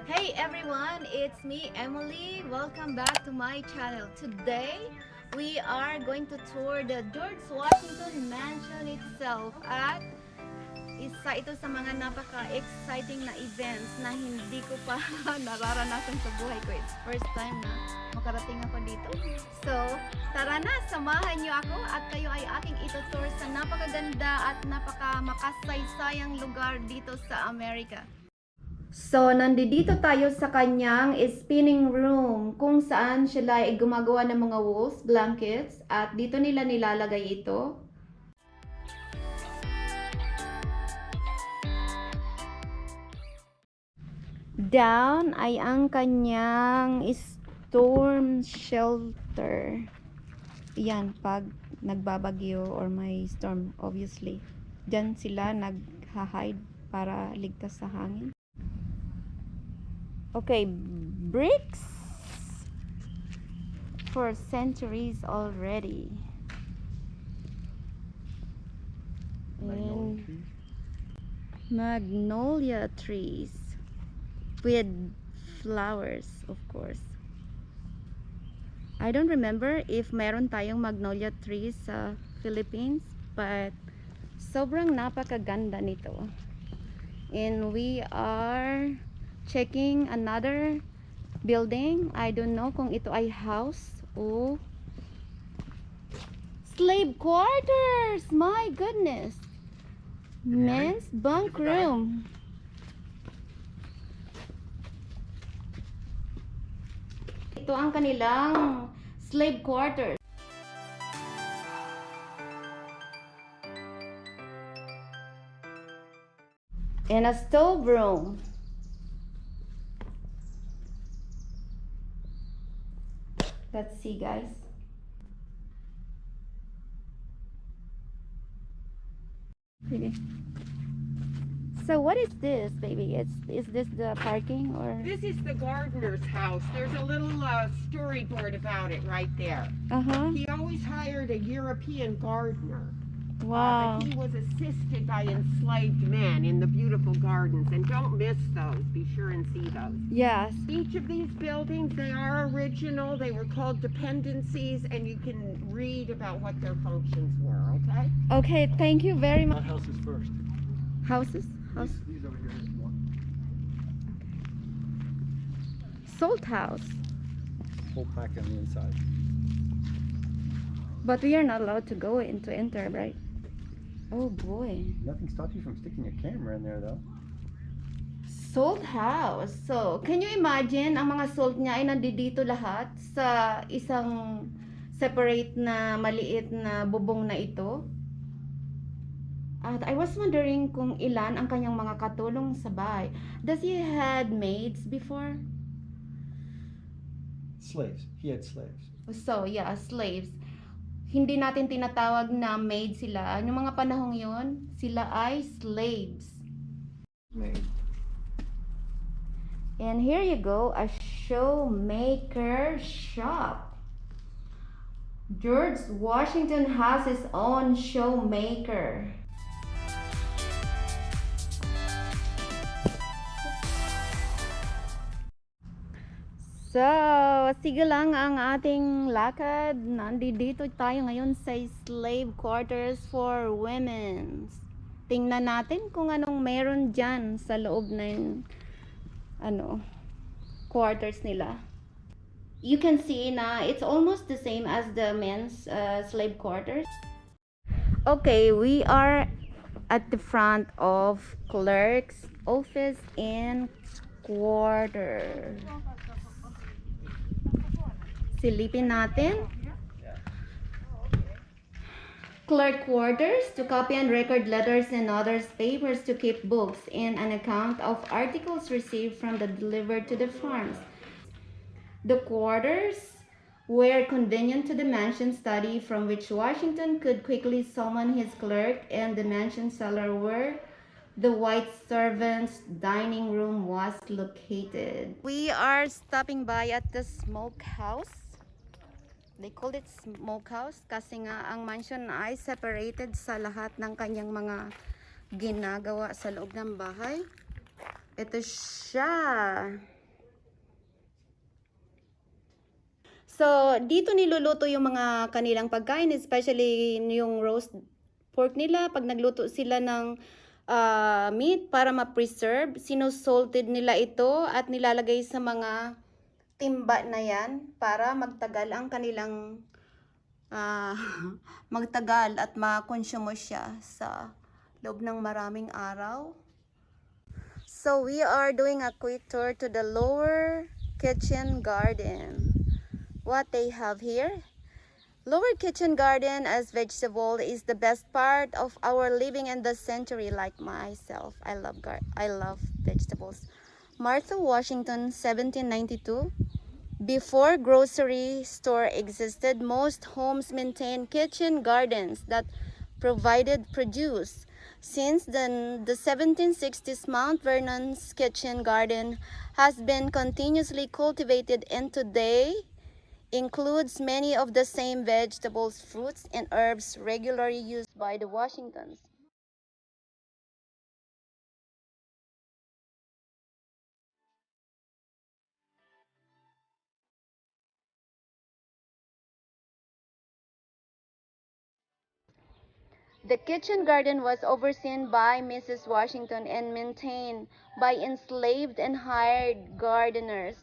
Hey everyone, it's me Emily. Welcome back to my channel. Today, we are going to tour the George Washington Mansion itself at isa ito sa mga napaka-exciting na events na hindi ko pa nararanasan sa buhay ko. It's first time na makarating ako dito. So, tara na, samahan niyo ako at kayo ay aking itutour sa napakaganda at napaka-makasaysayang lugar dito sa Amerika. So, nandito tayo sa kanyang spinning room kung saan sila ay gumagawa ng mga walls, blankets at dito nila nilalagay ito. Down ay ang kanyang storm shelter. Yan, pag nagbabagyo or may storm, obviously. Diyan sila nag-hide para ligtas sa hangin. Okay, bricks for centuries already. And magnolia trees with flowers, of course. I don't remember if meron tayong magnolia trees sa Philippines, but sobrang napakaganda nito. And we are checking another building. I don't know kung ito ay house o slave quarters. My goodness. Men's bunk room. Ito ang kanilang slave quarters. And a stove room. Let's see, guys. Okay. So what is this, baby? Is this the parking or? This is the gardener's house. There's a little storyboard about it right there. He always hired a European gardener. Wow. But he was assisted by enslaved men in the beautiful gardens. And don't miss those. Be sure and see those. Yes. Each of these buildings, they are original. They were called dependencies, and you can read about what their functions were, okay? Okay, thank you very much. Houses first. Houses? House. These over here is one. Salt house. Whole pack on the inside. But we are not allowed to go in to enter, right? Oh boy. Nothing stops you from sticking a camera in there though. Salt house. So, can you imagine ang mga salt niya ay nandito lahat sa isang separate na maliit na bubong na ito? At I was wondering kung ilan ang kanyang mga katulong sa bahay. Does he had maids before? Slaves. He had slaves. So, yeah, slaves. Hindi natin tinatawag na maid sila. Yung mga panahong yun, sila ay slaves. Made. And here you go, a showmaker shop. George Washington has his own showmaker. So, sige lang ang ating lakad. Nandito tayo ngayon sa slave quarters for women. Tingnan natin kung anong meron dyan sa loob ng quarters nila. You can see na it's almost the same as the men's slave quarters. Okay, we are at the front of clerk's office and quarters. Silipin natin. Clerk quarters to copy and record letters and others papers to keep books and an account of articles received from the delivered to the farms. The quarters were convenient to the mansion study from which Washington could quickly summon his clerk, and the mansion cellar where the white servants' dining room was located. We are stopping by at the smokehouse. They called it smokehouse kasi nga ang mansion ay separated sa lahat ng kanyang mga ginagawa sa loob ng bahay. Ito siya. So, dito niluluto yung mga kanilang pagkain, especially yung roast pork nila. Pag nagluto sila ng meat para ma-preserve, sinusalted nila ito at nilalagay sa mga timba na yan para magtagal ang kanilang magtagal at makonsumo siya sa loob ng maraming araw. So we are doing a quick tour to the lower kitchen garden. What they have here? Lower kitchen garden as vegetable is the best part of our living in the century. Like myself, I love vegetables. Martha Washington, 1792. Before grocery store existed, most homes maintained kitchen gardens that provided produce. Since then, the 1760s, Mount Vernon's kitchen garden has been continuously cultivated and today includes many of the same vegetables, fruits, and herbs regularly used by the Washingtons. The kitchen garden was overseen by Mrs. Washington and maintained by enslaved and hired gardeners.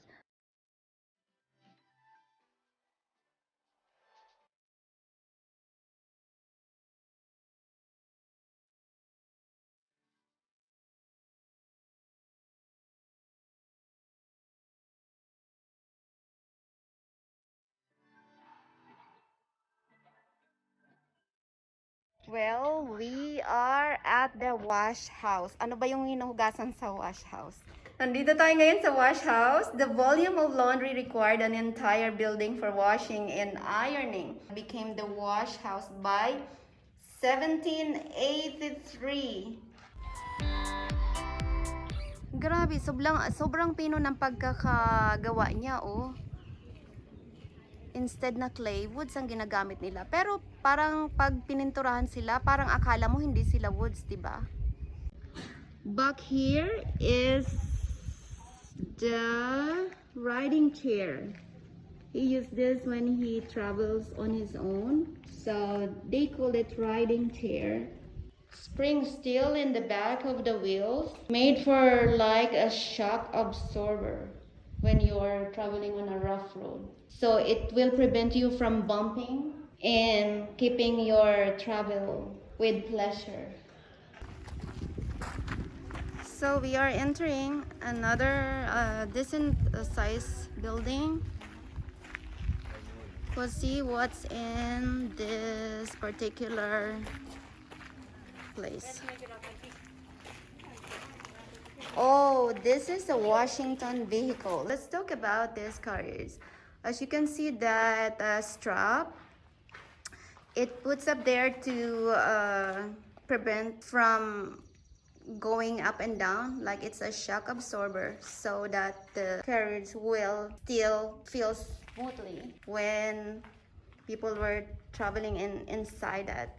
Well, we are at the wash house. Ano ba yung hinuhugasan sa wash house? Nandito tayo ngayon sa wash house. The volume of laundry required an entire building for washing and ironing became the wash house by 1783. Grabe, sobrang pino ng pagkakagawa niya, oh. Instead na clay, woods ang ginagamit nila. Pero parang pag pininturahan sila, parang akala mo hindi sila woods, 'di ba? Back here is the riding chair. He used this when he travels on his own. So they call it riding chair. Spring steel in the back of the wheels, made for like a shock absorber when you are traveling on a rough road. So it will prevent you from bumping and keeping your travel with pleasure. So we are entering another decent size building. We'll see what's in this particular place. Oh, this is a Washington vehicle. Let's talk about these cars. As you can see that strap, it puts up there to prevent from going up and down, like it's a shock absorber, so that the carriage will still feel smoothly when people were traveling inside that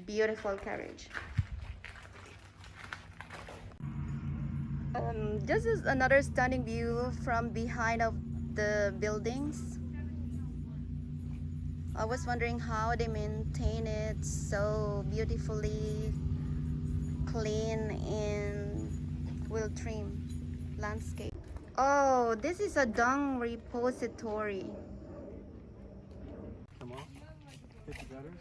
beautiful carriage. This is another stunning view from behind of the buildings. I was wondering how they maintain it so beautifully clean and well trimmed landscape. Oh, this is a dung repository. Come on. Hit the gutters.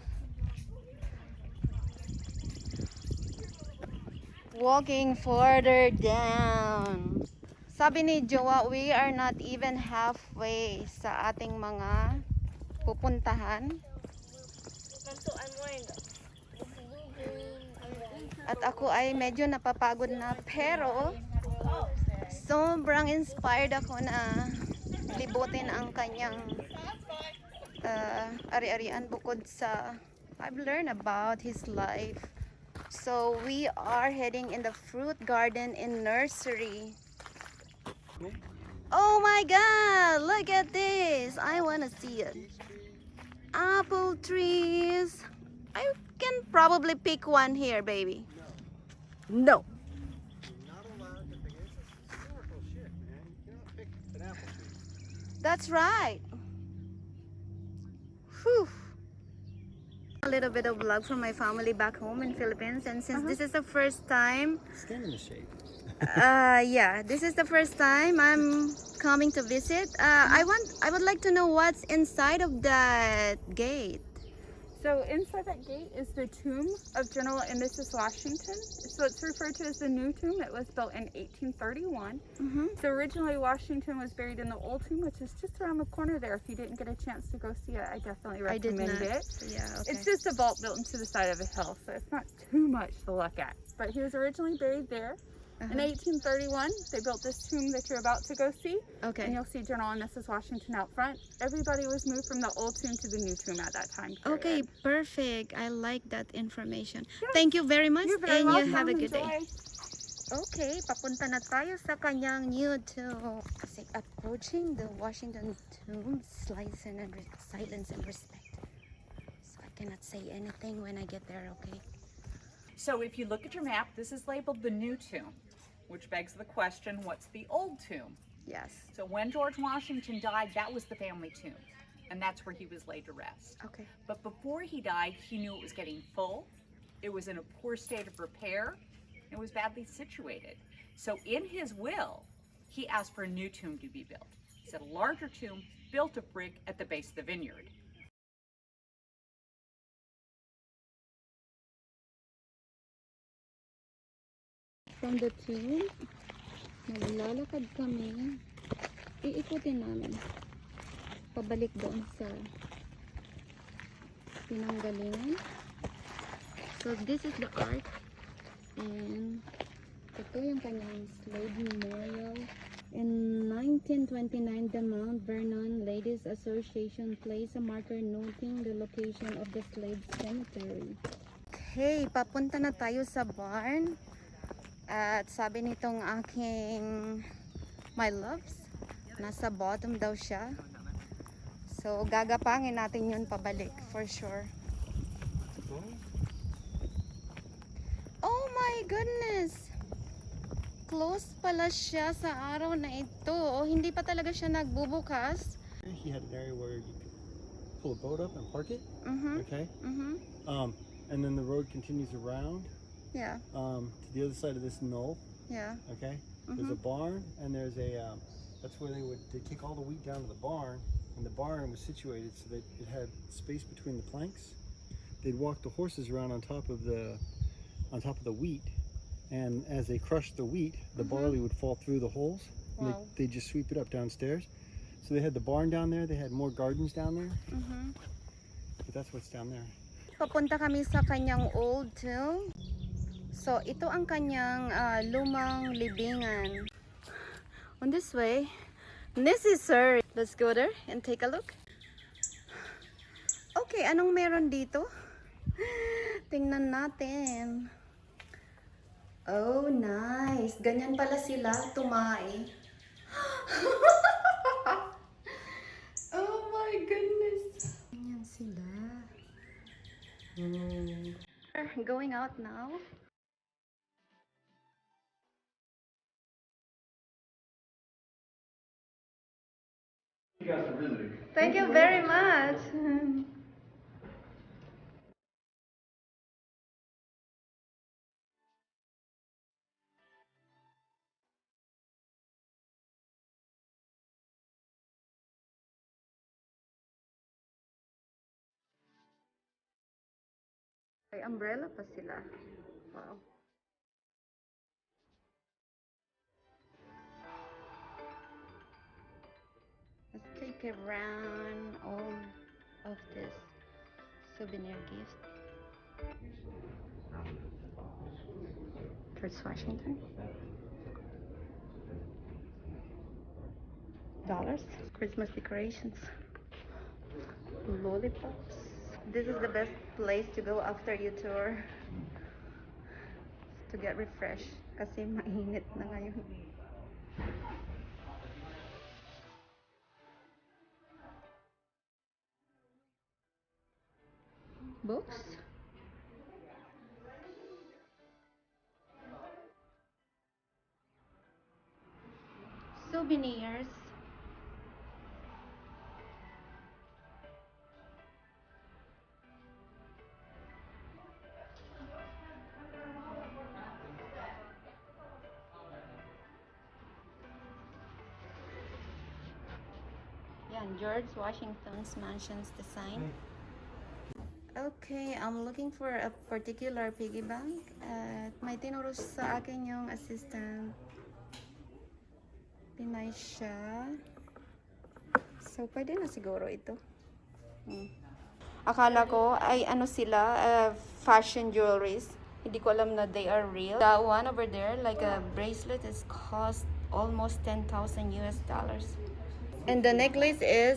Walking further down. Sabi ni Jowa, we are not even halfway sa ating mga pupuntahan. At ako ay medyo napapagod na, pero sobrang inspired ako na libutin ang kanyang ari-arian bukod sa I've learned about his life. So we are heading in the fruit garden and nursery. Oh my god, look at this. I want to see it. Apple trees. I can probably pick one here, baby. No. You're not allowed to pick. It's historical shit, man. You cannot pick an apple tree. That's right. little bit of vlog from my family back home in Philippines, and since this is the first time, Stand in the shade. yeah, this is the first time I'm coming to visit. I would like to know what's inside of that gate. So inside that gate is the tomb of General and Mrs. Washington. So it's referred to as the new tomb. It was built in 1831. So originally Washington was buried in the old tomb, which is just around the corner there. If you didn't get a chance to go see it, I definitely recommend it. Yeah, okay. It's just a vault built into the side of a hill, so it's not too much to look at. But he was originally buried there. In 1831, they built this tomb that you're about to go see. Okay. And you'll see General and Mrs. Washington out front. Everybody was moved from the old tomb to the new tomb at that time period. Okay, perfect. I like that information. Thank you very much, You're very and welcome. you have a good day. Enjoy. Okay, papunta na tayo sa kanyang new tomb. Kasi approaching the Washington tomb, silence and respect. So I cannot say anything when I get there, okay? So if you look at your map, this is labeled the new tomb, which begs the question, what's the old tomb? Yes. So when George Washington died, that was the family tomb, and that's where he was laid to rest. Okay. But before he died, he knew it was getting full, it was in a poor state of repair, it was badly situated. So in his will, he asked for a new tomb to be built. He said a larger tomb built of brick at the base of the vineyard. From the tomb, naglalakad kami. Iikutin namin. Pabalik doon sa pinanggalingan. So this is the ark. And ito yung kanyang slave memorial. In 1929, the Mount Vernon Ladies Association placed a marker noting the location of the slave cemetery. Okay, papunta na tayo sa barn. At sabi nitong aking my loves, nasa bottom daw siya. So gagapangin natin yun pabalik for sure. Oh my goodness! Close pala siya sa araw na ito. O hindi pa talaga siya nagbubukas. He had an area where you could pull a boat up and park it. Okay. And then the road continues around. Yeah. To the other side of this knoll. Yeah. Okay. There's a barn, and there's a. That's where they take all the wheat down to the barn, and the barn was situated so that it had space between the planks. They'd walk the horses around on top of the wheat, and as they crushed the wheat, the barley would fall through the holes. And Wow. they just sweep it up downstairs. So they had the barn down there. They had more gardens down there. But that's what's down there. Papunta kami sa kanyang old tomb. So, ito ang kanyang lumang libingan. On this way, this is sir. Let's go there and take a look. Okay, anong meron dito? Tingnan natin. Oh, nice. Ganyan pala sila tumae. Oh my goodness. Ganyan sila. Going out now. You guys are visiting. Thank you very much. May umbrella pa sila. Wow. Let's take around all of this souvenir gift. George Washington. Dollars. Christmas decorations. Lollipops. This is the best place to go after you tour. To get refreshed. Kasi mainit na ngayon. Books. Souvenirs. Yan, George Washington's mansion's design. Okay, I'm looking for a particular piggy bank at may tinuro sa akin yung assistant. Pinay siya. So, pwede na siguro ito. Akala ko ay ano sila, fashion jewelries. Hindi ko alam na they are real. The one over there, like a bracelet, is cost almost 10,000 US dollars. And the necklace is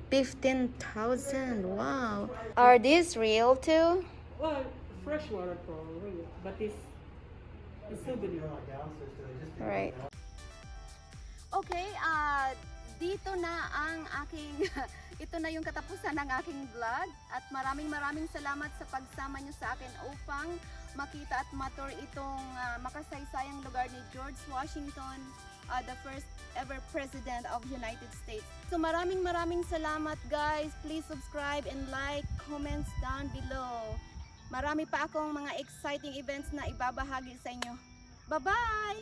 15,000. Wow. Are these real too? Well, freshwater probably, but it's souvenir. Right. Okay, dito na ang aking ito na yung katapusan ng aking vlog at maraming salamat sa pagsama nyo sa akin upang makita at matur itong makasaysayang lugar ni George Washington, the first ever president of United States. So maraming salamat guys. Please subscribe and like, comments down below. Marami pa akong mga exciting events na ibabahagi sa inyo. Bye-bye!